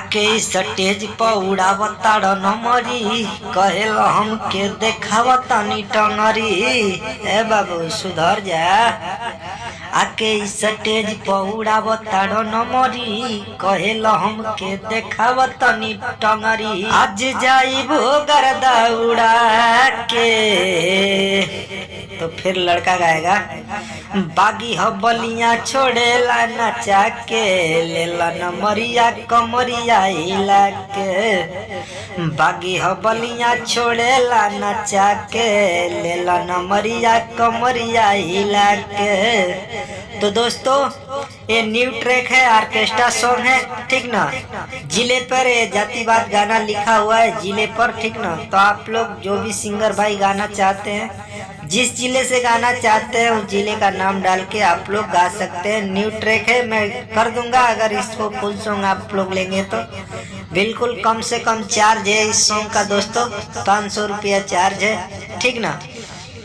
आके स्टेज पर उड़ावताड़ नमरी कहेल हमके देखावतानी टंगरी। ए बाबू सुधर जा। आके स्टेज पर उड़ावताड़ नमरी कहेल हमके देखावतानी टंगरी। आज जाइबो गर्दा उड़ा के। तो फिर लड़का गाएगा बागी हो बलिया छोड़ेला नचा के लेला नमरिया कमरिया हिला के। बागी हो बलिया छोड़ेला नचा के लेला नमरिया कमरिया हिला के। तो दोस्तों ये न्यू ट्रैक है, ऑर्केस्ट्रा सॉन्ग है, ठीक ना। जिले पर ये जातिवाद गाना लिखा हुआ है, जिले पर, ठीक ना। तो आप लोग जो भी सिंगर भाई गाना चाहते हैं, जिस जिले से गाना चाहते हैं उस जिले का नाम डाल के आप लोग गा सकते हैं। न्यू ट्रैक है, मैं कर दूंगा अगर इसको फुल सॉन्ग आप लोग लेंगे तो। बिल्कुल कम से कम चार्ज है इस सॉन्ग का दोस्तों, 500 रुपया चार्ज है, ठीक ना।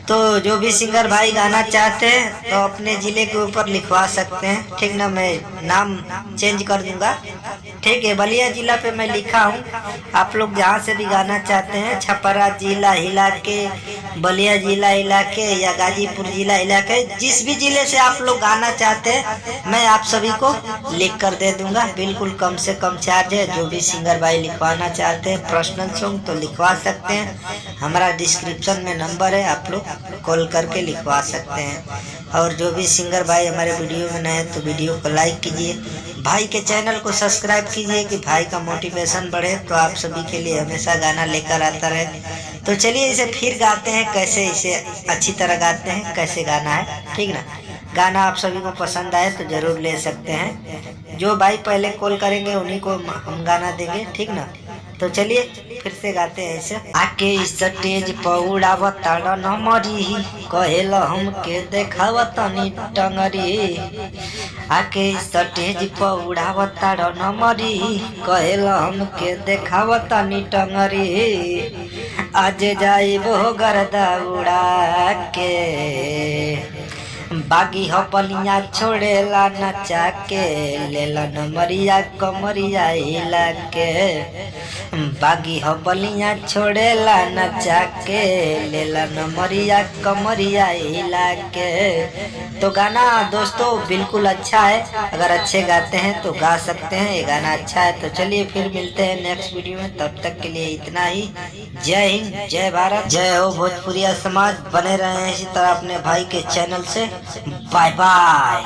तो जो भी सिंगर भाई गाना चाहते हैं तो अपने ज़िले के ऊपर लिखवा सकते हैं, ठीक ना। मैं नाम चेंज कर दूंगा, ठीक है। बलिया जिला पे मैं लिखा हूँ, आप लोग जहाँ से भी गाना चाहते हैं, छपरा जिला हिला के, बलिया जिला हिला के या गाजीपुर जिला हिला के, जिस भी जिले से आप लोग गाना चाहते हैं मैं आप सभी को लिख कर दे दूंगा। बिल्कुल कम से कम चार्ज है। जो भी सिंगर भाई लिखवाना चाहते हैं पर्सनल सॉन्ग तो लिखवा सकते हैं। हमारा डिस्क्रिप्शन में नंबर है, आप लोग कॉल करके लिखवा सकते हैं। और जो भी सिंगर भाई हमारे वीडियो में नए हैं तो वीडियो को लाइक कीजिए, भाई के चैनल को सब्सक्राइब कीजिए कि भाई का मोटिवेशन बढ़े, तो आप सभी के लिए हमेशा गाना लेकर आता रहे। तो चलिए इसे फिर गाते हैं, कैसे इसे अच्छी तरह गाते हैं, कैसे गाना है, ठीक ना। गाना आप सभी को पसंद आए तो ज़रूर ले सकते हैं। जो भाई पहले कॉल करेंगे उन्हीं को हम गाना देंगे, ठीक ना। तो चलिए फिर से गाते हैं इसे। आके स्टेज पर उड़ावताड़ नमरी कहेल हमके देखावतानी टंगरी। आके स्टेज पर उड़ावताड़ नमरी कहेल हमके देखावतानी टंगरी। आज जाइबो गर्दा उड़ा के। बागी हो बलिया छोड़ेला नचा के लेला नमरिया कमरिया हिला के। बागी हो बलिया छोड़ेला नचा के लेला नमरिया कमरिया हिला के। तो गाना दोस्तों बिल्कुल अच्छा है, अगर अच्छे गाते हैं तो गा सकते हैं। ये गाना अच्छा है। तो चलिए फिर मिलते हैं नेक्स्ट वीडियो में, तब तक के लिए इतना ही। जय हिंद, जय भारत, जय हो भोजपुरिया समाज। बने रहे इसी तरह अपने भाई के चैनल से। Bye by.